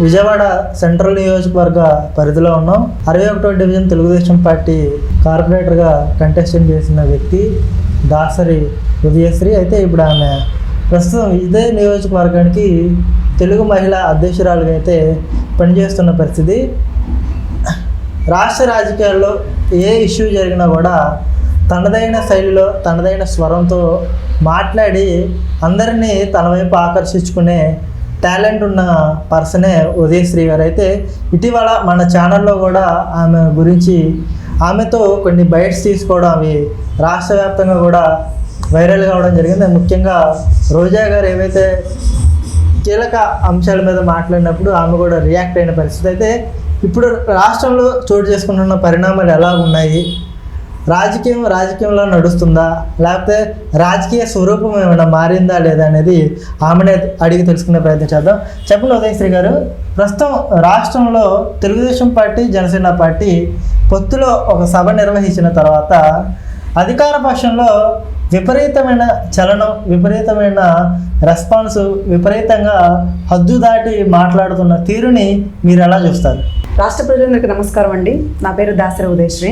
Vijayawada central నియోజకవర్గ పరిధిలో ఉన్నాం. 61వ డివిజన్ తెలుగుదేశం పార్టీ కార్పొరేటర్గా కంటెస్టెంట్ చేసిన వ్యక్తి దాసరి ఉదయశ్రీ. అయితే ఇప్పుడు ఆమె ప్రస్తుతం ఇదే నియోజకవర్గానికి తెలుగు మహిళా అధ్యక్షురాలుగా అయితే పనిచేస్తున్న పరిస్థితి. రాష్ట్ర రాజకీయాల్లో ఏ ఇష్యూ జరిగినా కూడా తనదైన శైలిలో తనదైన స్వరంతో మాట్లాడి అందరినీ తన వైపు ఆకర్షించుకునే టాలెంట్ ఉన్న పర్సనే ఉదయశ్రీ గారు. అయితే ఇటీవల మన ఛానల్లో కూడా ఆమె గురించి ఆమెతో కొన్ని బైట్స్ తీసుకోవడం అవి రాష్ట్ర వ్యాప్తంగా కూడా వైరల్ కావడం జరిగింది. ముఖ్యంగా రోజా గారు ఏవైతే కీలక అంశాల మీద మాట్లాడినప్పుడు ఆమె కూడా రియాక్ట్ అయిన పరిస్థితి. అయితే ఇప్పుడు రాష్ట్రంలో చోటు చేసుకుంటున్న పరిణామాలు ఎలా ఉన్నాయి, రాజకీయంలో నడుస్తుందా, లేకపోతే రాజకీయ స్వరూపం ఏమైనా మారిందా లేదా అనేది ఆమెనే అడిగి తెలుసుకునే ప్రయత్నం చేద్దాం. చెప్పండి ఉదయశ్రీ గారు, ప్రస్తుతం రాష్ట్రంలో తెలుగుదేశం పార్టీ జనసేన పార్టీ పొత్తులో ఒక సభ నిర్వహించిన తర్వాత అధికార పక్షంలో విపరీతమైన చలనం, విపరీతమైన రెస్పాన్స్, విపరీతంగా హద్దు దాటి మాట్లాడుతున్న తీరుని మీరు ఎలా చూస్తారు? రాష్ట్ర ప్రజలకు నమస్కారం అండి. నా పేరు దాసరి ఉదయశ్రీ.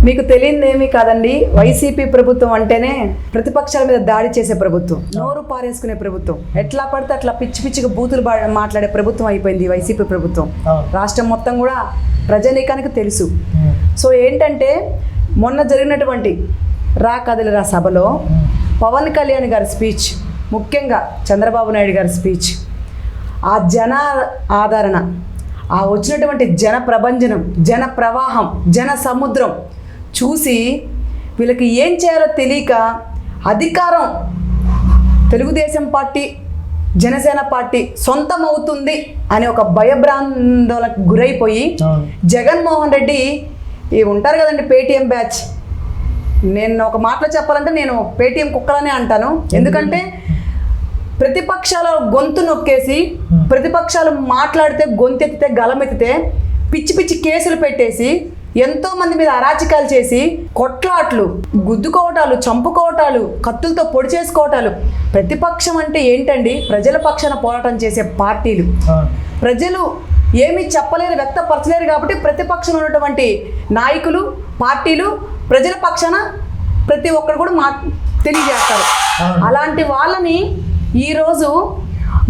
మీకు తెలియదేమీ కాదండి, వైసీపీ ప్రభుత్వం అంటేనే ప్రతిపక్షాల మీద దాడి చేసే ప్రభుత్వం, నోరు పారేసుకునే ప్రభుత్వం, ఎట్లా పడితే అట్లా పిచ్చి పిచ్చిగా బూతులు మాట్లాడే ప్రభుత్వం అయిపోయింది వైసీపీ ప్రభుత్వం. రాష్ట్రం మొత్తం కూడా ప్రజానీకానికి తెలుసు. సో ఏంటంటే మొన్న జరిగినటువంటి రా కదిలిరా సభలో పవన్ కళ్యాణ్ గారి స్పీచ్, ముఖ్యంగా చంద్రబాబు నాయుడు గారి స్పీచ్, ఆ జన ఆదరణ, ఆ వచ్చినటువంటి జన ప్రభంజనం, జన ప్రవాహం, జన సముద్రం చూసి వీళ్ళకి ఏం చేయాలో తెలియక అధికారం తెలుగుదేశం పార్టీ జనసేన పార్టీ సొంతం అవుతుంది అనే ఒక భయభ్రాందోళనకు గురైపోయి జగన్మోహన్ రెడ్డి ఉంటారు కదండి పేటీఎం బ్యాచ్, నేను ఒక మాటలో చెప్పాలంటే నేను పేటీఎం కుక్కలనే అంటాను. ఎందుకంటే ప్రతిపక్షాల గొంతు నొక్కేసి, ప్రతిపక్షాలు మాట్లాడితే గొంతెత్తితే గలమెత్తితే పిచ్చి పిచ్చి కేసులు పెట్టేసి ఎంతోమంది మీద అరాచకాలు చేసి కొట్లాట్లు, గుద్దుకోవటాలు, చంపుకోవటాలు, కత్తులతో పొడి చేసుకోవటాలు. ప్రతిపక్షం అంటే ఏంటండి? ప్రజల పక్షాన పోరాటం చేసే పార్టీలు. ప్రజలు ఏమీ చెప్పలేరు, వ్యక్తపరచలేరు కాబట్టి ప్రతిపక్షంలో ఉన్నటువంటి నాయకులు, పార్టీలు ప్రజల పక్షాన ప్రతి ఒక్కరు కూడా తెలియజేస్తారు. అలాంటి వాళ్ళని ఈరోజు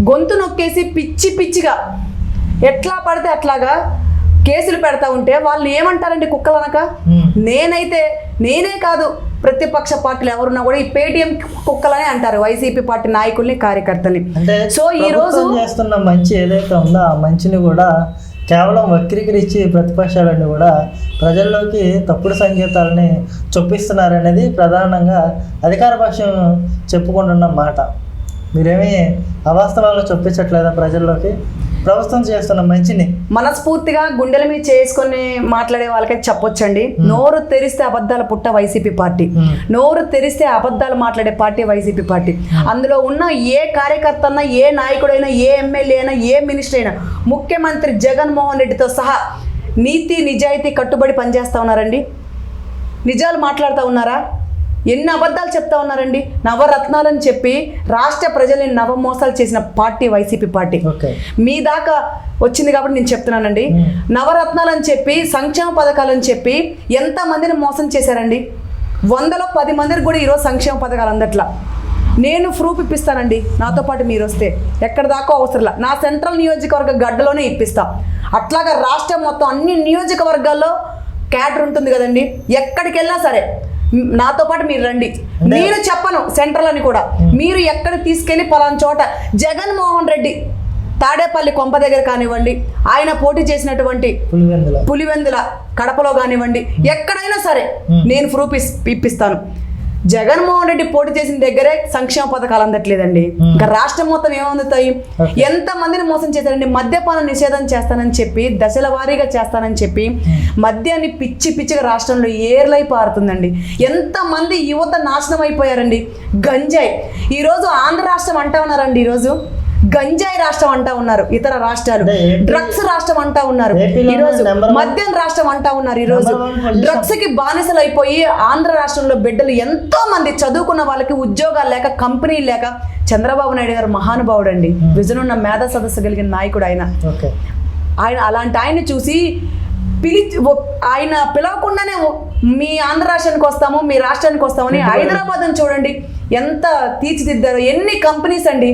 గొంతు నొక్కేసి పిచ్చి పిచ్చిగా ఎట్లా పడితే అట్లాగా కేసులు పెడతా ఉంటే వాళ్ళు ఏమంటారండి కుక్కలనక? నేనే కాదు, ప్రతిపక్ష పార్టీలు ఎవరున్నా కూడా ఈ పేటీఎం కుక్కలనే అంటారు వైసీపీ పార్టీ నాయకుల్ని, కార్యకర్తల్ని. సో ఈ రోజు చేస్తున్న మంచి ఏదైతే ఉందో ఆ మంచిని కూడా కేవలం వక్రీకరించి ప్రతిపక్షాలన్నీ కూడా ప్రజల్లోకి తప్పుడు సంకేతాలని చొప్పిస్తున్నారనేది ప్రధానంగా అధికార పక్షం చెప్పుకుంటున్న మాట. మీరేమీ అవాస్తవాలు చొప్పించట్లేదా ప్రజల్లోకి? ప్రభుత్వం చేస్తున్న మంచిని మనస్ఫూర్తిగా గుండెల మీద చేసుకొని మాట్లాడే వాళ్ళకైతే చెప్పొచ్చండి. నోరు తెరిస్తే అబద్ధాల పుట్ట వైసీపీ పార్టీ, నోరు తెరిస్తే అబద్ధాలు మాట్లాడే పార్టీ వైసీపీ పార్టీ. అందులో ఉన్న ఏ కార్యకర్త అన్నా, ఏ నాయకుడైనా, ఏ ఎమ్మెల్యే అయినా, ఏ మినిస్టర్ అయినా, ముఖ్యమంత్రి జగన్మోహన్ రెడ్డితో సహా నీతి నిజాయితీ కట్టుబడి పనిచేస్తూ ఉన్నారండి. నిజాలు మాట్లాడుతూ ఉన్నారా? ఎన్ని అబద్ధాలు చెప్తా ఉన్నారండి? నవరత్నాలని చెప్పి రాష్ట్ర ప్రజల్ని నవమోసాలు చేసిన పార్టీ వైసీపీ పార్టీ. మీ దాకా వచ్చింది కాబట్టి నేను చెప్తున్నానండి. నవరత్నాలని చెప్పి, సంక్షేమ పథకాలని చెప్పి ఎంతమందిని మోసం చేశారండి? 100లో 10 మందికి కూడా ఈరోజు సంక్షేమ పథకాలు అందట్లా. నేను ప్రూఫ్ ఇప్పిస్తానండి, నాతో పాటు మీరు వస్తే. ఎక్కడ దాకా అవసరంలా, నా సెంట్రల్ నియోజకవర్గ గడ్డలోనే ఇప్పిస్తా. అట్లాగా రాష్ట్రం మొత్తం అన్ని నియోజకవర్గాల్లో క్యాడర్ ఉంటుంది కదండి. ఎక్కడికి వెళ్ళినా సరే నాతో పాటు మీరు రండి. నేను చెప్పను సెంట్రల్ అని కూడా, మీరు ఎక్కడ తీసుకెళ్ళి పలానా చోట జగన్మోహన్ రెడ్డి తాడేపల్లి కొంప దగ్గర కానివ్వండి, ఆయన పోటీ చేసినటువంటి పులివెందుల కడపలో కానివ్వండి, ఎక్కడైనా సరే నేను ప్రూఫ్ ఇప్పిస్తాను. జగన్మోహన్ రెడ్డి పోటీ చేసిన దగ్గరే సంక్షేమ పథకాలు అందట్లేదండి. ఇంకా రాష్ట్రం మొత్తం ఏమందుతాయి? ఎంతమందిని మోసం చేశారండి? మద్యపాన నిషేధం చేస్తానని చెప్పి, దశల వారీగా చేస్తానని చెప్పి మద్యాన్ని పిచ్చి పిచ్చిగా రాష్ట్రంలో ఏర్లై పారుతుందండి. ఎంతమంది యువత నాశనం అయిపోయారండి. గంజాయి ఈరోజు ఆంధ్ర రాష్ట్రం అంటా ఉన్నారండి. ఈరోజు గంజాయి రాష్ట్రం అంటా ఉన్నారు ఇతర రాష్ట్రాలు, డ్రగ్స్ రాష్ట్రం అంటా ఉన్నారు, ఈరోజు మద్యం రాష్ట్రం అంటా ఉన్నారు. ఈరోజు డ్రగ్స్ కి బానిసలు అయిపోయి ఆంధ్ర రాష్ట్రంలో బిడ్డలు ఎంతో మంది చదువుకున్న వాళ్ళకి ఉద్యోగాలు లేక, కంపెనీలు లేక. చంద్రబాబు నాయుడు గారు మహానుభావుడు అండి, విజన్ ఉన్న మేధా సదస్సు కలిగిన నాయకుడు ఆయన. ఆయన అలాంటి ఆయన్ని చూసి ఆయన పిలవకుండానే మీ ఆంధ్ర రాష్ట్రానికి వస్తాము, మీ రాష్ట్రానికి వస్తామని హైదరాబాద్ అని చూడండి ఎంత తీర్చిదిద్దారో. ఎన్ని కంపెనీస్ అండి,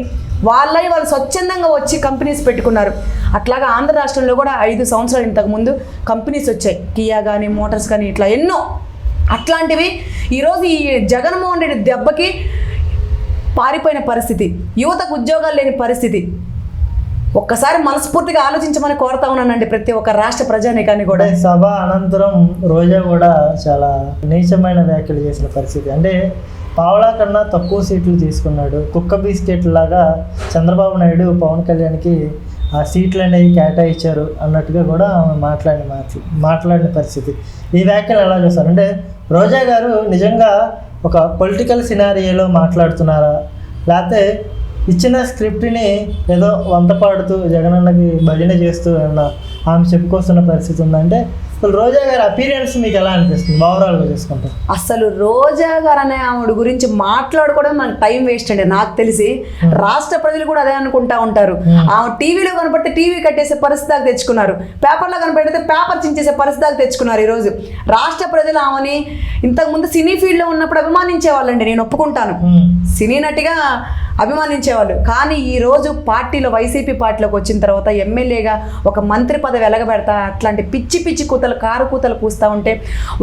వాళ్ళు స్వచ్ఛందంగా వచ్చి కంపెనీస్ పెట్టుకున్నారు. అట్లాగా ఆంధ్ర రాష్ట్రంలో కూడా 5 సంవత్సరాలు ఇంతకుముందు కంపెనీస్ వచ్చాయి, కియా కానీ మోటార్స్ కానీ ఇట్లా ఎన్నో. అట్లాంటివి ఈరోజు ఈ జగన్మోహన్ రెడ్డి దెబ్బకి పారిపోయిన పరిస్థితి, యువతకు ఉద్యోగాలు లేని పరిస్థితి. ఒక్కసారి మనస్ఫూర్తిగా ఆలోచించమని కోరుతా ఉన్నానండి ప్రతి ఒక్క రాష్ట్ర ప్రజానీకాన్ని కూడా. సభ అనంతరం రోజా కూడా చాలా నీచమైన వ్యాఖ్యలు చేసిన పరిస్థితి. అంటే పావలా కన్నా తక్కువ సీట్లు తీసుకున్నాడు, కుక్క బిస్కెట్ లాగా చంద్రబాబు నాయుడు పవన్ కళ్యాణ్కి ఆ సీట్లు అనేవి కేటాయించారు అన్నట్టుగా కూడా ఆమె మాట్లాడిన పరిస్థితి. ఈ వ్యాఖ్యలు ఎలా చేస్తారు? అంటే రోజా గారు నిజంగా ఒక పొలిటికల్ సినారియోలో మాట్లాడుతున్నారా, లేకపోతే ఇచ్చిన స్క్రిప్ట్ని ఏదో వంత పాడుతూ జగనన్నకి భజన చేస్తూ అన్న ఆమె చెప్పుకొస్తున్న పరిస్థితి ఉందంటే అసలు రోజా గారి అపీరియన్స్ మీకు ఎలా అనిపిస్తుంది ఓవరాల్గా చూసుకుంటే? అసలు రోజా గారు అనే ఆవిడ గురించి మాట్లాడుకోవడం మనకు టైం వేస్ట్ అండి. నాకు తెలిసి రాష్ట్ర ప్రజలు కూడా అదే అనుకుంటా ఉంటారు. ఆమె టీవీలో కనపడితే టీవీ కట్టేసే పరిస్థితి దాకా తెచ్చుకున్నారు, పేపర్లో కనపడితే పేపర్ చించేసే పరిస్థితి దాకా తెచ్చుకున్నారు. ఈరోజు రాష్ట్ర ప్రజలు ఆమెని ఇంతకుముందు సినీ ఫీల్డ్లో ఉన్నప్పుడు అభిమానించే వాళ్ళండి, నేను ఒప్పుకుంటాను, సినీ నటిగా అభిమానించేవాళ్ళు. కానీ ఈరోజు పార్టీలో వైసీపీ పార్టీలోకి వచ్చిన తర్వాత ఎమ్మెల్యేగా ఒక మంత్రి పదవి వెలగబెడతా అట్లాంటి పిచ్చి పిచ్చి కూతలు కారు కూతలు కూస్తూ ఉంటే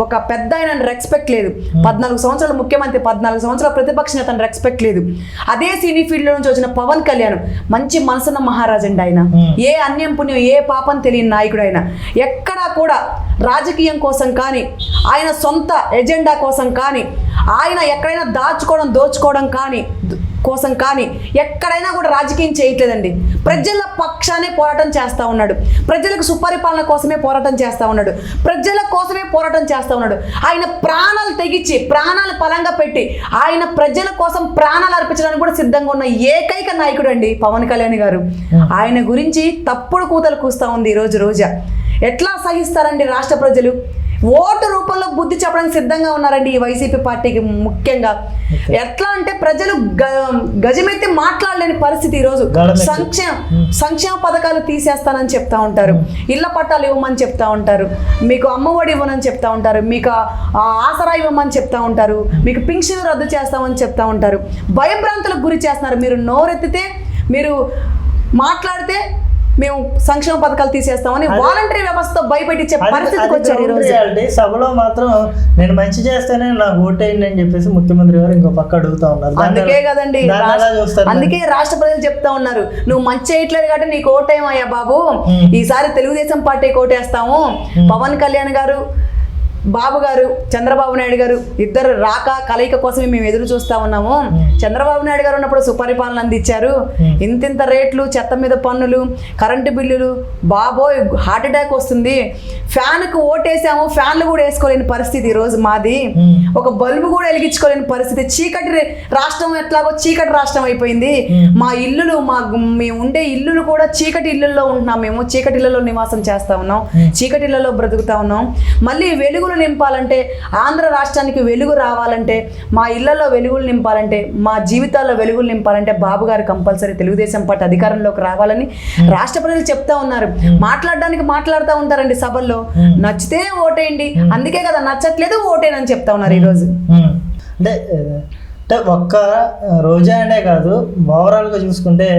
ఒక పెద్ద ఆయన రెస్పెక్ట్ లేదు. 14 సంవత్సరాలు ముఖ్యమంత్రి, 14 సంవత్సరాల ప్రతిపక్ష నేతను రెస్పెక్ట్ లేదు. అదే సినీ ఫీల్డ్లో నుంచి వచ్చిన పవన్ కళ్యాణ్ మంచి మనసున్న మహారాజు అండి. ఆయన ఏ అన్యం పుణ్యం ఏ పాపం తెలియని నాయకుడు. ఆయన ఎక్కడా కూడా రాజకీయం కోసం కానీ ఆయన సొంత ఎజెండా కోసం కానీ ఆయన ఎక్కడైనా దోచుకోవడం కోసం కానీ ఎక్కడైనా కూడా రాజకీయం చేయట్లేదండి. ప్రజల పక్షానే పోరాటం చేస్తూ ఉన్నాడు, ప్రజలకు సుపరిపాలన కోసమే పోరాటం చేస్తూ ఉన్నాడు, ప్రజల కోసమే పోరాటం చేస్తూ ఉన్నాడు. ఆయన ప్రాణాలు తెగించి ప్రాణాలు పలంగా పెట్టి ఆయన ప్రజల కోసం ప్రాణాలు అర్పించడానికి కూడా సిద్ధంగా ఉన్న ఏకైక నాయకుడు అండి పవన్ కళ్యాణ్ గారు. ఆయన గురించి తప్పుడు కూతలు కూస్తూ ఉంది ఈరోజు రోజా. ఎట్లా సహిస్తారండి రాష్ట్ర ప్రజలు? ఓటు రూపంలో బుద్ధి చెప్పడానికి సిద్ధంగా ఉన్నారండి ఈ వైసీపీ పార్టీకి. ముఖ్యంగా ఎట్లా అంటే ప్రజలు గజమెత్తి మాట్లాడలేని పరిస్థితి ఈరోజు. సంక్షేమ పథకాలు తీసేస్తానని చెప్తా ఉంటారు, ఇళ్ల పట్టాలు ఇవ్వమని చెప్తా ఉంటారు, మీకు అమ్మఒడి ఇవ్వమని చెప్తా ఉంటారు, మీకు ఆసరా ఇవ్వమని చెప్తా ఉంటారు, మీకు పింఛను రద్దు చేస్తామని చెప్తా ఉంటారు. భయభ్రాంతులకు గురి చేస్తున్నారు. మీరు నోరెత్తితే, మీరు మాట్లాడితే మేము సంక్షేమ పథకాలు తీసేస్తామని వాలంటరీ వ్యవస్థతో భయపెట్టించే పరిస్థితికి వచ్చారు ఈరోజు. సభలో మాత్రం నేను మంచి చేస్తేనే నాకు ఓటేయండి అని చెప్పేసి ముఖ్యమంత్రి గారు ఇంకో పక్క అడుగుతా ఉన్నారు. అందుకే కదండి, అందుకే రాష్ట్ర ప్రజలు చెప్తా ఉన్నారు, నువ్వు మంచి చేయట్లేదు కాబట్టి నీకు ఓటేమయ్యా బాబు, ఈసారి తెలుగుదేశం పార్టీకి ఓటేస్తాము. పవన్ కళ్యాణ్ గారు, బాబు గారు, చంద్రబాబు నాయుడు గారు ఇద్దరు కలయిక కోసమే మేము ఎదురు చూస్తా ఉన్నాము. చంద్రబాబు నాయుడు గారు ఉన్నప్పుడు సుపరిపాలన అందించారు. ఇంతింత రేట్లు, చెత్త మీద పన్నులు, కరెంటు బిల్లులు, బాబోయ్ హార్ట్ అటాక్ వస్తుంది. ఫ్యాన్కు ఓటేసాము, ఫ్యాన్లు కూడా వేసుకోలేని పరిస్థితి ఈరోజు మాది. ఒక బల్బు కూడా వెలిగించుకోలేని పరిస్థితి. చీకటి రాష్ట్రం, ఎట్లాగో చీకటి రాష్ట్రం అయిపోయింది. మా ఇల్లులు, మేము ఉండే ఇల్లులు కూడా చీకటి ఇళ్లలో ఉంటున్నాం. మేము చీకటి ఇళ్లలో నివాసం చేస్తా ఉన్నాం, చీకటి ఇళ్లలో బ్రతుకుతా ఉన్నాం. మళ్ళీ వెలుగులు నింపాలంటే, ఆంధ్ర రాష్ట్రానికి వెలుగు రావాలంటే, మా ఇళ్లలో వెలుగులు నింపాలంటే, మా జీవితాల్లో వెలుగులు నింపాలంటే బాబు గారు కంపల్సరీ తెలుగుదేశం పార్టీ అధికారంలోకి రావాలని రాష్ట్ర ప్రజలు చెప్తా ఉన్నారు. మాట్లాడడానికి మాట్లాడుతూ ఉంటారండి సభల్లో, నచ్చితే ఓటేయండి, అందుకే కదా నచ్చట్లేదు ఓటేనని చెప్తా ఉన్నారు ఈరోజు. అంటే ఒక్క రోజా అనే కాదు, ఓవరాల్గా చూసుకుంటే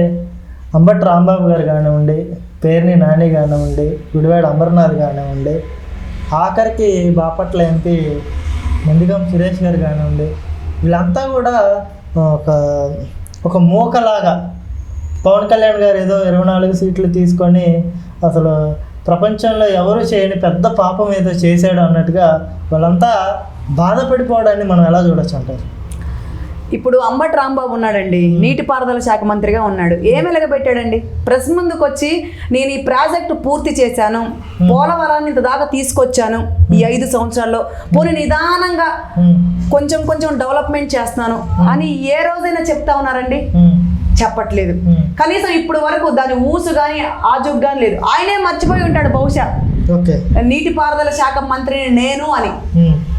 అంబటి రాంబాబు గారు కానివ్వండి, పేర్ని నాని కానివ్వండి, గుడివాడ అమర్నాథ్ కానివ్వండి, ఆఖరికి బాపట్ల ఎంపీ నందిగం సురేష్ గారు కానివ్వండి, వీళ్ళంతా కూడా ఒక మూకలాగా పవన్ కళ్యాణ్ గారు ఏదో 24 సీట్లు తీసుకొని అసలు ప్రపంచంలో ఎవరు చేయని పెద్ద పాపం ఏదో చేశాడు అన్నట్టుగా వాళ్ళంతా బాధపడిపోవడాన్ని మనం ఎలా చూడొచ్చు అంటారు? ఇప్పుడు అంబటి రాంబాబు ఉన్నాడండి, నీటిపారుదల శాఖ మంత్రిగా ఉన్నాడు. ఏమి వెలగబెట్టాడండి? ప్రెస్ ముందుకు వచ్చి నేను ఈ ప్రాజెక్టు పూర్తి చేశాను, పోలవరాన్ని ఇంత దాకా తీసుకొచ్చాను ఈ 5 సంవత్సరాల్లో, పోనీ నిదానంగా కొంచెం కొంచెం డెవలప్మెంట్ చేస్తున్నాను అని ఏ రోజైనా చెప్తా ఉన్నారండి? చెప్పట్లేదు. కనీసం ఇప్పుడు వరకు దాని ఊసు కానీ ఆజుకు కానీ లేదు. ఆయనే మర్చిపోయి ఉంటాడు బహుశా నీటిపారుదల శాఖ మంత్రిని నేను అని.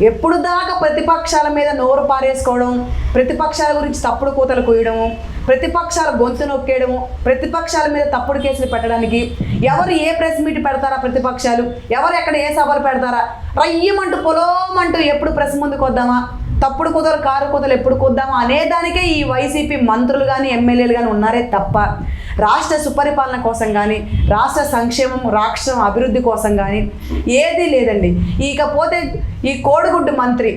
ఎప్పుడు దాకా ప్రతిపక్షాల మీద నోరు పారేసుకోవడం, ప్రతిపక్షాల గురించి తప్పుడు కూతలు కూయడము, ప్రతిపక్షాల గొంతు నొక్కేయడము, ప్రతిపక్షాల మీద తప్పుడు కేసులు పెట్టడానికి, ఎవరు ఏ ప్రెస్ మీట్ పెడతారా ప్రతిపక్షాలు, ఎవరు ఎక్కడ ఏ సభలు పెడతారా, రయ్యమంటూ పొలోమంటూ ఎప్పుడు ప్రెస్ ముందుకు వద్దామా, తప్పుడు కుదరు కారు కుదలు ఎప్పుడు కొద్దామా అనేదానికే ఈ వైసీపీ మంత్రులు కానీ ఎమ్మెల్యేలు కానీ ఉన్నారే తప్ప రాష్ట్ర సుపరిపాలన కోసం కానీ, రాష్ట్ర సంక్షేమం, రాష్ట్ర అభివృద్ధి కోసం కానీ ఏదీ లేదండి. ఇకపోతే ఈ కోడిగుడ్డు మంత్రి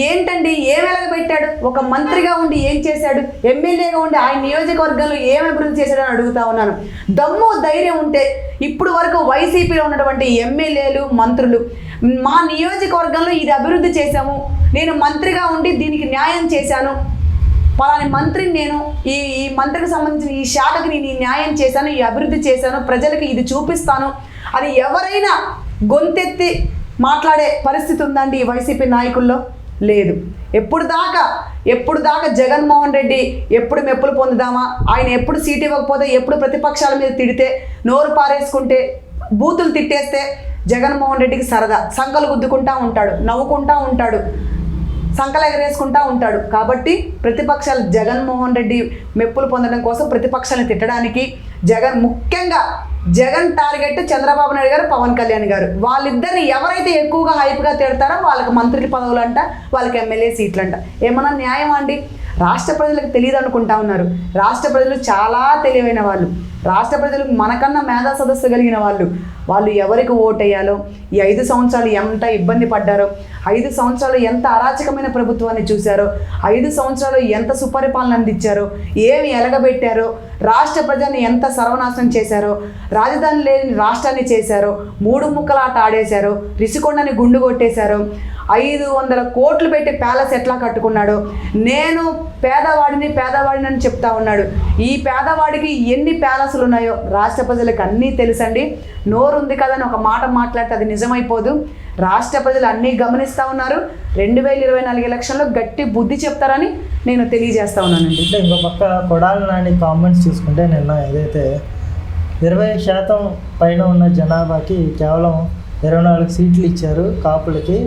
ఏంటండి, ఏం వెలగబెట్టాడు? ఒక మంత్రిగా ఉండి ఏం చేశాడు? ఎమ్మెల్యేగా ఉండి ఆయన నియోజకవర్గంలో ఏం అభివృద్ధి చేశాడని అడుగుతా ఉన్నాను. దమ్ము ధైర్యం ఉంటే ఇప్పుడు వరకు వైసీపీలో ఉన్నటువంటి ఎమ్మెల్యేలు, మంత్రులు మా నియోజకవర్గంలో ఇది అభివృద్ధి చేశాము, నేను మంత్రిగా ఉండి దీనికి న్యాయం చేశాను, పలాని మంత్రిని నేను ఈ మంత్రికి సంబంధించిన ఈ శాఖకి నేను ఈ న్యాయం చేశాను, ఈ అభివృద్ధి చేశాను, ప్రజలకి ఇది చూపిస్తాను అని ఎవరైనా గొంతెత్తి మాట్లాడే పరిస్థితి ఉందండి ఈ వైసీపీ నాయకుల్లో? లేదు. ఎప్పుడు దాకా జగన్మోహన్ రెడ్డి ఎప్పుడు మెప్పులు పొందుదామా, ఆయన ఎప్పుడు సీట్ ఇవ్వకపోతే, ఎప్పుడు ప్రతిపక్షాల మీద తిడితే, నోరు పారేసుకుంటే, బూతులు తిట్టేస్తే జగన్మోహన్ రెడ్డికి సరదా, సంకలు గుద్దుకుంటా ఉంటాడు, నవ్వుకుంటా ఉంటాడు, సంకలు ఎగరేసుకుంటా ఉంటాడు. కాబట్టి ప్రతిపక్షాలు జగన్మోహన్ రెడ్డి మెప్పులు పొందడం కోసం ప్రతిపక్షాలను తిట్టడానికి ముఖ్యంగా జగన్ టార్గెట్ చంద్రబాబు నాయుడు గారు, పవన్ కళ్యాణ్ గారు. వాళ్ళిద్దరిని ఎవరైతే ఎక్కువగా హైప్గా తిడతారో వాళ్ళకి మంత్రి పదవులు అంట, వాళ్ళకి ఎమ్మెల్యే సీట్లు అంట. ఏమన్నా న్యాయం అండి? రాష్ట్ర ప్రజలకు తెలియదు అనుకుంటా ఉన్నారు. రాష్ట్ర ప్రజలు చాలా తెలివైన వాళ్ళు. రాష్ట్ర ప్రజలు మనకన్నా మేధా సదస్సు కలిగిన వాళ్ళు ఎవరికి ఓటేయాలో, ఈ 5 సంవత్సరాలు ఎంత ఇబ్బంది పడ్డారో, 5 సంవత్సరాలు ఎంత అరాచకమైన ప్రభుత్వాన్ని చూశారో, 5 సంవత్సరాలు ఎంత సుపరిపాలన అందించారో, ఏమి ఎలగబెట్టారో, రాష్ట్ర ప్రజల్ని ఎంత సర్వనాశనం చేశారో, రాజధాని లేని రాష్ట్రాన్ని చేశారో, 3 ముక్కలాట ఆడేశారో, రిషికొండని గుండు కొట్టేశారో, 500 కోట్లు పెట్టి ప్యాలెస్ ఎట్లా కట్టుకున్నాడో, నేను పేదవాడిని అని చెప్తా ఉన్నాడు. ఈ పేదవాడికి ఎన్ని ప్యాలెస్లు ఉన్నాయో రాష్ట్ర ప్రజలకు అన్నీ తెలుసండి. నోరుంది కదని ఒక మాట మాట్లాడితే అది నిజమైపోదు. రాష్ట్ర ప్రజలు అన్నీ గమనిస్తూ ఉన్నారు. 2024 ఎలక్షన్లో గట్టి బుద్ధి చెప్తారని నేను తెలియజేస్తా ఉన్నానండి. అంటే ఇంకో పక్క కొడాలి నాని కామెంట్స్ చూసుకుంటే నిన్న ఏదైతే 20% పైన ఉన్న జనాభాకి కేవలం 24 సీట్లు ఇచ్చారు కాపులకి,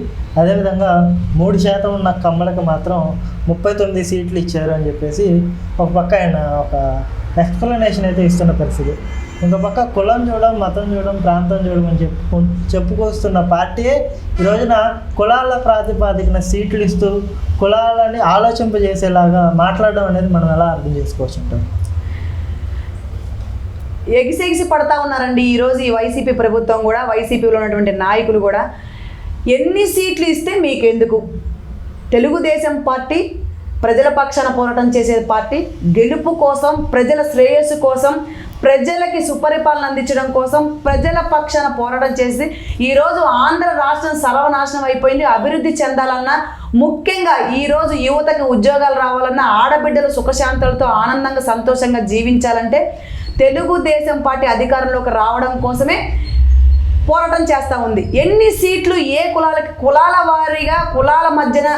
అదేవిధంగా 3% ఉన్న కమ్మలకు మాత్రం 39 సీట్లు ఇచ్చారు అని చెప్పేసి ఒక పక్క ఆయన ఒక ఎక్స్ప్లెనేషన్ అయితే ఇస్తున్న పరిస్థితి. ఇంకో పక్క కులం చూడడం, మతం చూడడం, ప్రాంతం చూడడం అని చెప్పుకొస్తున్న పార్టీయే ఈ రోజున కులాల ప్రాతిపాదికన సీట్లు ఇస్తూ కులాలని ఆలోచింపజేసేలాగా మాట్లాడడం అనేది మనం ఎలా అర్థం చేసుకోవచ్చు ఉంటాం? ఎగిసి పడతా ఉన్నారండి ఈరోజు ఈ వైసీపీ ప్రభుత్వం కూడా, వైసీపీలో ఉన్నటువంటి నాయకులు కూడా. ఎన్ని సీట్లు ఇస్తే మీకెందుకు? తెలుగుదేశం పార్టీ ప్రజల పక్షాన పోరాటం చేసే పార్టీ, గెలుపు కోసం, ప్రజల శ్రేయస్సు కోసం, ప్రజలకి సుపరిపాలన అందించడం కోసం ప్రజల పక్షాన పోరాటం చేసి ఈరోజు ఆంధ్ర రాష్ట్రం సర్వనాశనం అయిపోయింది. అభివృద్ధి చెందాలన్నా, ముఖ్యంగా ఈరోజు యువతకి ఉద్యోగాలు రావాలన్నా, ఆడబిడ్డలు సుఖశాంతులతో ఆనందంగా సంతోషంగా జీవించాలంటే తెలుగుదేశం పార్టీ అధికారంలోకి రావడం కోసమే పోరాటం చేస్తూ ఉంది. ఎన్ని సీట్లు ఏ కులాల వారీగా, కులాల మధ్యన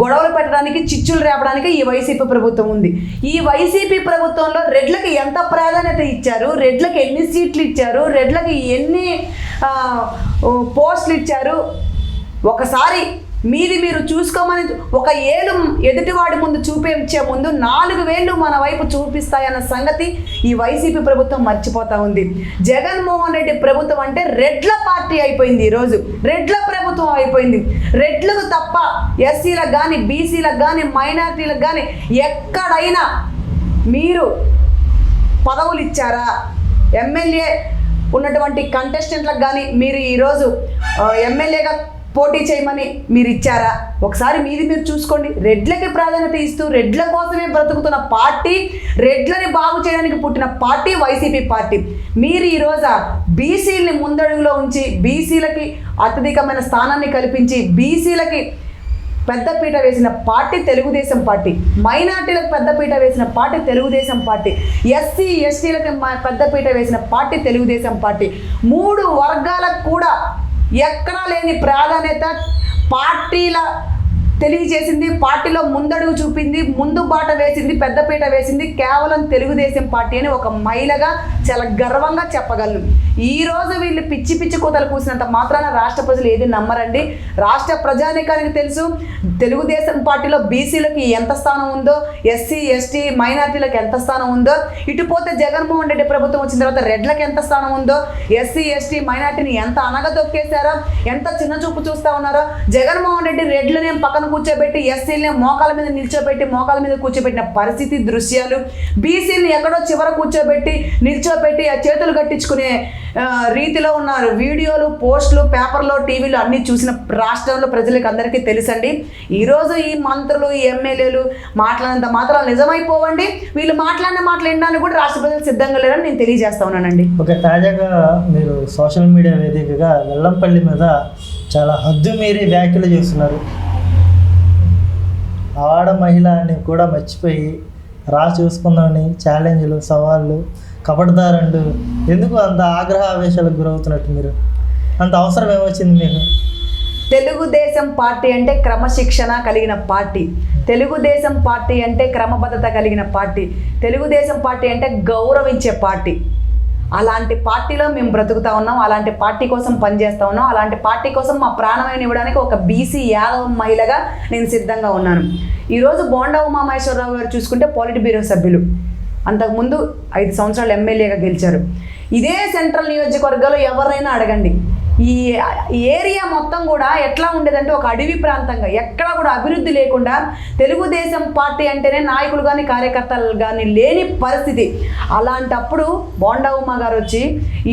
గొడవలు పెట్టడానికి, చిచ్చులు రేపడానికి ఈ వైసీపీ ప్రభుత్వం ఉంది. ఈ వైసీపీ ప్రభుత్వంలో రెడ్లకి ఎంత ప్రాధాన్యత ఇచ్చారు, రెడ్లకి ఎన్ని సీట్లు ఇచ్చారు, రెడ్లకి ఎన్ని పోస్టులు ఇచ్చారు, ఒకసారి మీరు చూసుకోమని ఒక ఏలు ఎదుటివాడి ముందు చూపించే ముందు 4 వేళ్ళు మన వైపు చూపిస్తాయన్న సంగతి ఈ వైసీపీ ప్రభుత్వం మర్చిపోతా ఉంది. జగన్మోహన్ రెడ్డి ప్రభుత్వం అంటే రెడ్ల పార్టీ అయిపోయింది. ఈరోజు రెడ్ల ప్రభుత్వం అయిపోయింది. రెడ్లకు తప్ప ఎస్సీలకు కానీ, బీసీలకు కానీ, మైనారిటీలకు కానీ ఎక్కడైనా మీరు పదవులు ఇచ్చారా? ఎమ్మెల్యే ఉన్నటువంటి కంటెస్టెంట్లకు కానీ మీరు ఈరోజు ఎమ్మెల్యేగా పోటీ చేయమని మీరు ఇచ్చారా? ఒకసారి మీరు చూసుకోండి. రెడ్లకి ప్రాధాన్యత ఇస్తూ రెడ్ల కోసమే బ్రతుకుతున్న పార్టీ, రెడ్లని బాగు చేయడానికి పుట్టిన పార్టీ వైసీపీ పార్టీ. మీరు ఈరోజు బీసీలని ముందడుగులో ఉంచి బీసీలకి అత్యధికమైన స్థానాన్ని కల్పించి బీసీలకి పెద్దపీట వేసిన పార్టీ తెలుగుదేశం పార్టీ, మైనార్టీలకు పెద్దపీట వేసిన పార్టీ తెలుగుదేశం పార్టీ, ఎస్సీ ఎస్టీలకు పెద్దపీట వేసిన పార్టీ తెలుగుదేశం పార్టీ. 3 వర్గాలకు కూడా ఎక్కడా లేని ప్రాధాన్యత పార్టీల తెలియజేసింది, పార్టీలో ముందడుగు చూపింది, ముందు బాట వేసింది, పెద్దపీట వేసింది కేవలం తెలుగుదేశం పార్టీ అని ఒక మహిళగా చాలా గర్వంగా చెప్పగలను. ఈ రోజు వీళ్ళు పిచ్చి పిచ్చి కూతలు కూసినంత మాత్రాన రాష్ట్ర ప్రజలు ఏది నమ్మరండి. రాష్ట్ర ప్రజానీకానికి తెలుసు తెలుగుదేశం పార్టీలో బీసీలకు ఎంత స్థానం ఉందో, ఎస్సీ ఎస్టీ మైనార్టీలకు ఎంత స్థానం ఉందో, ఇటు పోతే జగన్మోహన్ రెడ్డి ప్రభుత్వం వచ్చిన తర్వాత రెడ్లకు ఎంత స్థానం ఉందో, ఎస్సీ ఎస్టీ మైనార్టీని ఎంత అనగదొక్కేశారో, ఎంత చిన్న చూపు చూస్తూ ఉన్నారో. జగన్మోహన్ రెడ్డి రెడ్లనే పక్కన కూర్చోబెట్టి ఎస్సీలనే మోకాల మీద నిల్చోబెట్టి మోకాల మీద కూర్చోబెట్టిన పరిస్థితి దృశ్యాలు, బీసీని ఎక్కడో చివర కూర్చోబెట్టి నిల్చోబెట్టి ఆ చేతులు కట్టించుకునే రీతిలో ఉన్నారు. వీడియోలు, పోస్టులు, పేపర్లో, టీవీలో అన్నీ చూసిన రాష్ట్రంలో ప్రజలకు అందరికీ తెలుసండి. ఈరోజు ఈ మంత్రులు, ఈ ఎమ్మెల్యేలు మాట్లాడినంత మాత్రం నిజమైపోవండి. వీళ్ళు మాట్లాడిన మాటలు వినడానికి కూడా రాష్ట్ర ప్రజలు సిద్ధంగా లేరని నేను తెలియజేస్తా ఉన్నానండి. ఓకే, తాజాగా మీరు సోషల్ మీడియా వేదికగా వెల్లంపల్లి మీద చాలా హద్దు మీరి వ్యాఖ్యలు చేస్తున్నారు. ఆడ మహిళని కూడా మర్చిపోయి చూసుకుందామని ఛాలెంజ్లు, సవాళ్ళు, కబడ్దారండు ఎందుకు అంత ఆగ్రహ ఆవేశాలకు గురవుతున్నట్టు? మీరు అంత అవసరం ఏమొచ్చింది మీకు? తెలుగుదేశం పార్టీ అంటే క్రమశిక్షణ కలిగిన పార్టీ, తెలుగుదేశం పార్టీ అంటే క్రమబద్ధత కలిగిన పార్టీ, తెలుగుదేశం పార్టీ అంటే గౌరవించే పార్టీ. అలాంటి పార్టీలో మేము బ్రతుకుతా ఉన్నాం, అలాంటి పార్టీ కోసం పనిచేస్తూ ఉన్నాం, అలాంటి పార్టీ కోసం మా ప్రాణమైన ఇవ్వడానికి ఒక బీసీ యాదవ మహిళగా నేను సిద్ధంగా ఉన్నాను. ఈరోజు బోండా ఉమామహేశ్వరరావు గారు చూసుకుంటే పాలిట్ బ్యూరో సభ్యులు, అంతకుముందు 5 సంవత్సరాలు ఎమ్మెల్యేగా గెలిచారు. ఇదే సెంట్రల్ నియోజకవర్గాల్లో ఎవరైనా అడగండి, ఈ ఏరియా మొత్తం కూడా ఎట్లా ఉండేదంటే ఒక అడవి ప్రాంతంగా, ఎక్కడ కూడా అభివృద్ధి లేకుండా, తెలుగుదేశం పార్టీ అంటేనే నాయకులు కానీ కార్యకర్తలు కానీ లేని పరిస్థితి. అలాంటప్పుడు బోండా ఉమా గారు వచ్చి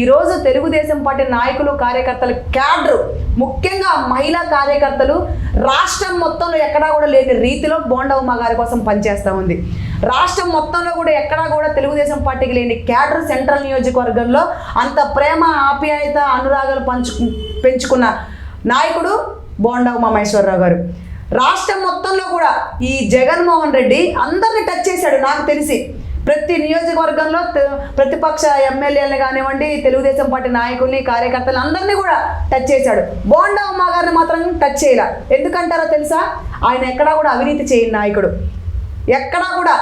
ఈరోజు తెలుగుదేశం పార్టీ నాయకులు, కార్యకర్తలు, క్యాడరు, ముఖ్యంగా మహిళా కార్యకర్తలు రాష్ట్రం మొత్తంలో ఎక్కడా కూడా లేని రీతిలో బోండా ఉమా గారి కోసం పనిచేస్తూ ఉంది. రాష్ట్రం మొత్తంలో కూడా ఎక్కడా కూడా తెలుగుదేశం పార్టీకి లేని క్యాడర్ సెంట్రల్ నియోజకవర్గంలో అంత ప్రేమ, ఆప్యాయత, అనురాగాలు పెంచుకున్న నాయకుడు బోండా ఉమామహేశ్వరరావు గారు. రాష్ట్రం మొత్తంలో కూడా ఈ జగన్మోహన్ రెడ్డి అందరిని టచ్ చేశాడు. నాకు తెలిసి ప్రతి నియోజకవర్గంలో ప్రతిపక్ష ఎమ్మెల్యేలు కానివ్వండి, తెలుగుదేశం పార్టీ నాయకుల్ని, కార్యకర్తలు అందరినీ కూడా టచ్ చేశాడు. బోండా ఉమా గారిని మాత్రం టచ్ చేయలే. ఎందుకంటారో తెలుసా? ఆయన ఎక్కడా కూడా అవినీతి చేయని నాయకుడు, ఎక్కడా కూడా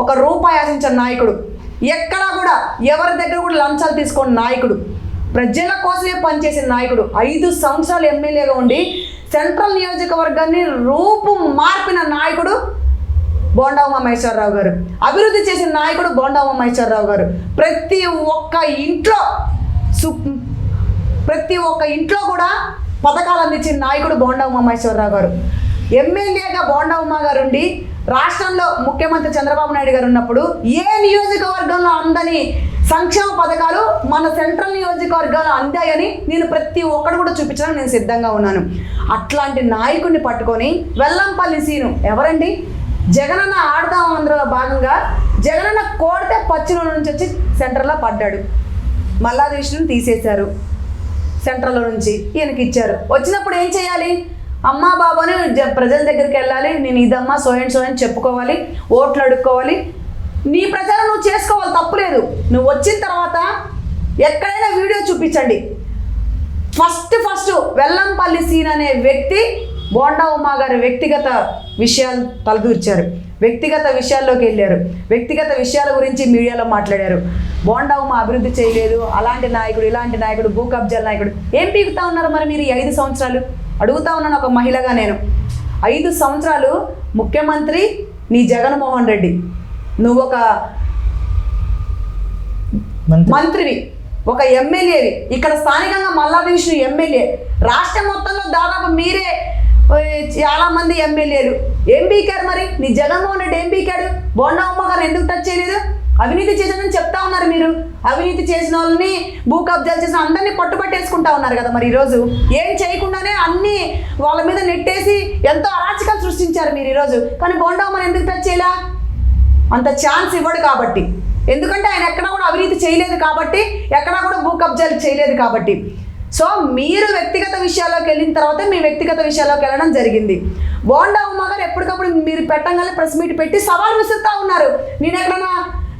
ఒక రూపాయి ఆశించిన నాయకుడు, ఎక్కడా కూడా ఎవరి దగ్గర కూడా లంచాలు తీసుకున్న నాయకుడు, ప్రజల కోసమే పనిచేసిన నాయకుడు. 5 సంవత్సరాలు ఎమ్మెల్యేగా ఉండి సెంట్రల్ నియోజకవర్గాన్ని రూపు మార్పిన నాయకుడు బోండా ఉమామహేశ్వరరావు గారు. అభివృద్ధి చేసిన నాయకుడు బోండా ఉమామహేశ్వరరావు గారు. ప్రతి ఒక్క ఇంట్లో కూడా పథకాలు అందించిన నాయకుడు బోండా ఉమామహేశ్వరరావు గారు. ఎమ్మెల్యేగా బోండా ఉమా గారు ఉండి రాష్ట్రంలో ముఖ్యమంత్రి చంద్రబాబు నాయుడు గారు ఉన్నప్పుడు ఏ నియోజకవర్గంలో అందని సంక్షేమ పథకాలు మన సెంట్రల్ నియోజకవర్గాలు అందాయని నేను ప్రతి ఒక్కరు కూడా చూపించడానికి నేను సిద్ధంగా ఉన్నాను. అట్లాంటి నాయకుడిని పట్టుకొని వెల్లంపల్లి సీను ఎవరండి? జగనన్న ఆడదాం అందులో భాగంగా జగనన్న కోడితే పచ్చిలో నుంచి వచ్చి సెంటర్లో పడ్డాడు. మల్లాది విష్ణుని తీసేశారు, సెంట్రల్లో నుంచి ఈయనకి ఇచ్చారు. వచ్చినప్పుడు ఏం చేయాలి? అమ్మా బాబాని ప్రజల దగ్గరికి వెళ్ళాలి, నేను ఇదమ్మా సో అని చెప్పుకోవాలి, ఓట్లు అడుక్కోవాలి, నీ ప్రజలు నువ్వు చేసుకోవాలి, తప్పులేదు. నువ్వు వచ్చిన తర్వాత ఎక్కడైనా వీడియో చూపించండి. ఫస్ట్ వెల్లంపల్లి సీన్ అనే వ్యక్తి బోండా ఉమా గారి వ్యక్తిగత విషయాలు తలదూర్చారు, వ్యక్తిగత విషయాల్లోకి వెళ్ళారు, వ్యక్తిగత విషయాల గురించి మీడియాలో మాట్లాడారు. బోండా ఉమా అభివృద్ధి చేయలేదు, అలాంటి నాయకుడు, ఇలాంటి నాయకుడు, భూ కబ్జాల నాయకుడు. ఏం పీకుతా ఉన్నారు మరి మీరు ఈ 5 సంవత్సరాలు? అడుగుతా ఉన్నాను ఒక మహిళగా నేను. 5 సంవత్సరాలు ముఖ్యమంత్రి నీ జగన్మోహన్ రెడ్డి, నువ్వు ఒక మంత్రివి, ఒక ఎమ్మెల్యేవి, ఇక్కడ స్థానికంగా మల్లాది విష్ణు ఎమ్మెల్యే, రాష్ట్రం మొత్తంలో దాదాపు మీరే చాలామంది ఎమ్మెల్యేలు. ఏం పీకారు మరి? నీ జగన్మోహన్ రెడ్డి ఏం పీకాడు? బోండా ఉమా గారు ఎందుకు టచ్ చేయలేదు? అవినీతి చేశానని చెప్తా ఉన్నారు మీరు. అవినీతి చేసిన వాళ్ళని, భూ కబ్జాలు చేసిన అందరినీ పట్టుబట్టేసుకుంటా ఉన్నారు కదా. మరి ఈరోజు ఏం చేయకుండానే అన్నీ వాళ్ళ మీద నెట్టేసి ఎంతో అరాచకాలు సృష్టించారు మీరు ఈరోజు. కానీ బోండా ఉమా ఎందుకు టచ్ చేయలా? అంత ఛాన్స్ ఇవ్వడు కాబట్టి. ఎందుకంటే ఆయన ఎక్కడా కూడా అవినీతి చేయలేదు కాబట్టి, ఎక్కడా కూడా భూ కబ్జాలు చేయలేదు కాబట్టి. సో మీరు వ్యక్తిగత విషయాల్లోకి వెళ్ళిన తర్వాత మీ వ్యక్తిగత విషయాల్లోకి వెళ్ళడం జరిగింది. బోండా ఉమా గారు ఎప్పటికప్పుడు మీరు పెట్టగానే ప్రెస్ మీట్ పెట్టి సవాల్ విసురుతూ ఉన్నారు. నేను ఎక్కడన్నా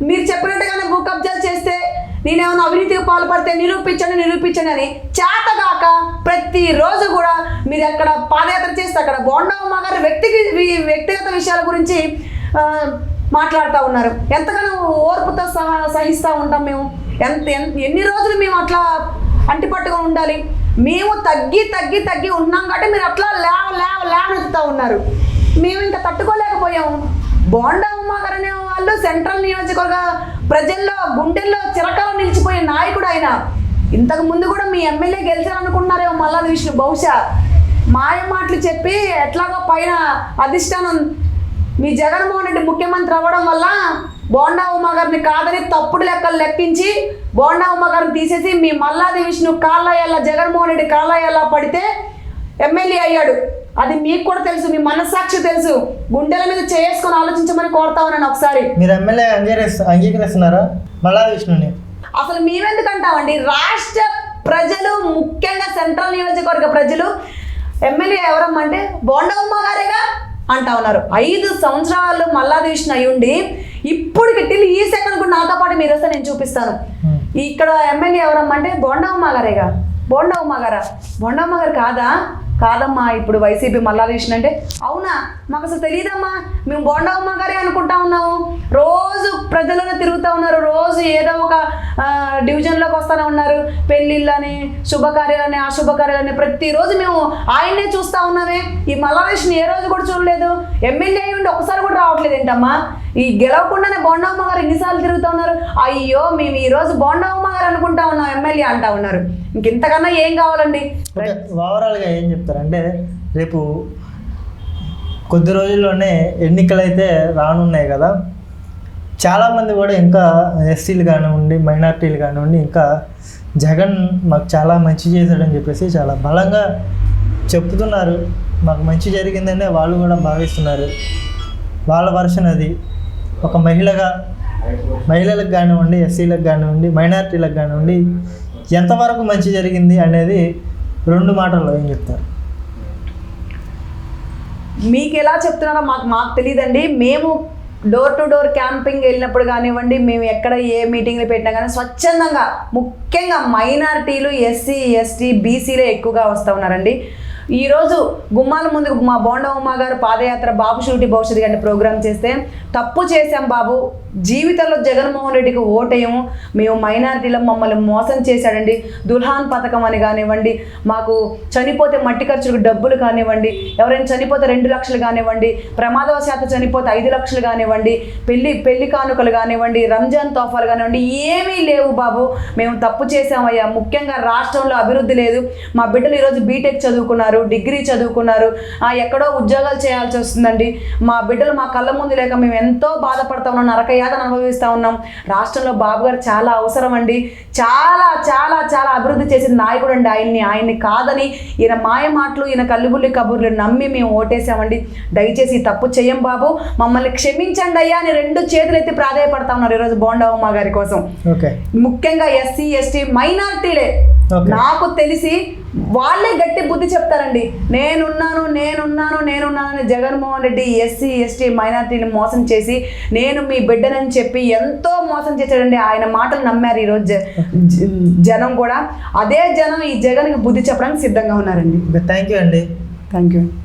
మీరు చెప్పినట్టుగానే భూ కబ్జాలు చేస్తే, నేనేమైనా అవినీతికి పాల్పడితే నిరూపించండి అని చేతగాక ప్రతిరోజు కూడా మీరు ఎక్కడ పాదయాత్ర చేస్తే అక్కడ బోండా ఉమా గారు వ్యక్తిగత విషయాల గురించి మాట్లాడుతూ ఉన్నారు. ఎంతగానో ఓర్పుతో సహిస్తూ ఉంటాం మేము. ఎన్ని రోజులు మేము అట్లా అంటిపట్టుకొని ఉండాలి? మేము తగ్గి ఉన్నాం కాబట్టి మీరు అట్లా లేవనెత్తుతూ ఉన్నారు. మేము ఇంకా తట్టుకోలేకపోయాము. బోండా ఉమా గారు అనే వాళ్ళు సెంట్రల్ నియోజకవర్గ ప్రజల్లో గుండెల్లో చిరకాలం నిలిచిపోయే నాయకుడు ఆయన. ఇంతకు ముందు కూడా మీ ఎమ్మెల్యే గెలిచారనుకుంటున్నారేమో మల్లాది విష్ణు. బహుశా మాయ మాటలు చెప్పి ఎట్లాగో పైన అధిష్టానం మీ జగన్మోహన్ రెడ్డి ముఖ్యమంత్రి అవ్వడం వల్ల బోండా ఉమా గారిని కాదని తప్పుడు లెక్కలు లెక్కించి బోండా ఉమా గారిని తీసేసి మీ మల్లాది విష్ణు కాళ్ళయ్యల్లా జగన్మోహన్ రెడ్డి కాళ్ళయ్యల్లా పడితే ఎమ్మెల్యే అయ్యాడు. అది మీకు కూడా తెలుసు, మీ మనస్సాక్షి తెలుసు. గుండెల మీద చేసుకొని ఆలోచించమని కోరుతా ఉన్నాను ఒకసారి. మీరు ఎమ్మెల్యే అంగీకరిస్తున్నారా మల్లాది విష్ణుని? అసలు మేమెందుకు అంటామండి? రాష్ట్ర ప్రజలు, ముఖ్యంగా సెంట్రల్ నియోజకవర్గ ప్రజలు ఎమ్మెల్యే ఎవరమ్మంటే బోండా ఉమా గారేగా అంటా ఉన్నారు. 5 సంవత్సరాలు మల్లాది విష్ణు అయ్యుండి ఇప్పటికి టిల్ ఈ సెకండ్ కూడా నాతో పాటు మీరు వస్తే నేను చూపిస్తాను. ఇక్కడ ఎమ్మెల్యే ఎవరమ్మంటే బోండా ఉమా గారేగా. బోండా ఉమా గారా? బోండా ఉమా గారు కాదమ్మా ఇప్పుడు వైసీపీ మల్లాది విష్ణు అంటే. అవునా? మాకు అసలు తెలియదమ్మా, మేము బోండా ఉమా గారే అనుకుంటా ఉన్నాము. రోజు ప్రజలను తిరుగుతూ ఉన్నారు, రోజు ఏదో ఒక డివిజన్లోకి వస్తూనే ఉన్నారు. పెళ్ళిళ్ళని, శుభకార్యాలని, అశుభకార్యాలని ప్రతిరోజు మేము ఆయన్నే చూస్తూ ఉన్నామే. ఈ మల్లాది విష్ణు ఏ రోజు కూడా చూడలేదు. ఎమ్మెల్యే అయ్యి ఉండి ఒకసారి కూడా రావట్లేదు ఏంటమ్మా? ఈ గెలవకుండానే బోండా ఉమా గారు ఎన్నిసార్లు తిరుగుతూ ఉన్నారు. అయ్యో మేము ఈరోజు బోండా ఉమా గారు అనుకుంటా ఉన్నాం, ఎమ్మెల్యే అంటా ఉన్నారు. ఇంకెంతకన్నా ఏం కావాలండి? ఓవరాల్గా ఏం చెప్తారంటే, రేపు కొద్ది రోజుల్లోనే ఎన్నికలు అయితే రానున్నాయి కదా. చాలామంది కూడా ఇంకా ఎస్సీలు కానివ్వండి, మైనార్టీలు కానివ్వండి, ఇంకా జగన్ మాకు చాలా మంచి చేశాడని చెప్పేసి చాలా బలంగా చెప్తున్నారు. మాకు మంచి జరిగిందనే వాళ్ళు కూడా భావిస్తున్నారు. వాళ్ళ వర్షన్ అది. ఒక మహిళలకు కానివ్వండి, ఎస్సీలకు కానివ్వండి, మైనార్టీలకు కానివ్వండి ఎంతవరకు మంచి జరిగింది అనేది 2 మాటల్లో ఏం చెప్తారు? మీకు ఎలా చెప్తున్నారో మాకు తెలియదండి. మేము డోర్ టు డోర్ క్యాంపింగ్ వెళ్ళినప్పుడు కానివ్వండి, మేము ఎక్కడ ఏ మీటింగ్లు పెట్టినా కానీ స్వచ్ఛందంగా, ముఖ్యంగా మైనారిటీలు, ఎస్సీ, ఎస్టీ, బీసీలే ఎక్కువగా వస్తూ ఉన్నారండి. ఈరోజు గుమ్మాల ముందు మా బోండా ఉమా గారు పాదయాత్ర బాబు షూటి భవిష్యత్తు గారిని ప్రోగ్రామ్ చేస్తే, తప్పు చేశాం బాబు, జీవితంలో జగన్మోహన్ రెడ్డికి ఓటేయము, మేము మైనారిటీలో మమ్మల్ని మోసం చేశాడండి, దుల్హాన్ పథకం అని కానివ్వండి, మాకు చనిపోతే మట్టి ఖర్చులకు డబ్బులు కానివ్వండి, ఎవరైనా చనిపోతే 2 లక్షలు కానివ్వండి, ప్రమాదవశాత్తు చనిపోతే 5 లక్షలు కానివ్వండి, పెళ్లి కానుకలు కానివ్వండి, రంజాన్ తోఫాలు కానివ్వండి, ఏమీ లేవు బాబు, మేము తప్పు చేశామయ్యా. ముఖ్యంగా రాష్ట్రంలో అభివృద్ధి లేదు. మా బిడ్డలు ఈరోజు బీటెక్ చదువుకున్నారు, డిగ్రీ చదువుకున్నారు, ఎక్కడో ఉద్యోగాలు చేయాల్సి వస్తుందండి. మా బిడ్డలు మా కళ్ళ ముందు లేక మేము ఎంతో బాధపడతా ఉన్నాం, నరకయాతన అనుభవిస్తూ ఉన్నాం. రాష్ట్రంలో బాబు గారు చాలా అవసరం అండి. చాలా చాలా చాలా అభివృద్ధి చేసిన నాయకుడు అండి. ఆయన్ని కాదని ఈయన మాయ మాటలు, ఈయన కల్లుబుల్లి కబుర్లు నమ్మి మేము ఓటేసామండి. దయచేసి తప్పు చెయ్యం బాబు, మమ్మల్ని క్షమించండి అయ్యా అని 2 చేతులు ఎత్తి ప్రాధాయపడతా ఉన్నారు ఈరోజు బోండా ఉమా గారి కోసం. ముఖ్యంగా ఎస్సీ, ఎస్టీ, మైనారిటీలే నాకు తెలిసి వాళ్ళే గట్టి బుద్ధి చెప్తారండి. నేనున్నాను అని జగన్మోహన్ రెడ్డి ఎస్సీ, ఎస్టీ, మైనారిటీని మోసం చేసి నేను మీ బిడ్డనని చెప్పి ఎంతో మోసం చేశాడండి. ఆయన మాటలు నమ్మారు ఈరోజు జనం కూడా. అదే జనం ఈ జగన్కి బుద్ధి చెప్పడానికి సిద్ధంగా ఉన్నారండి. థ్యాంక్ యూ అండి. Thank you.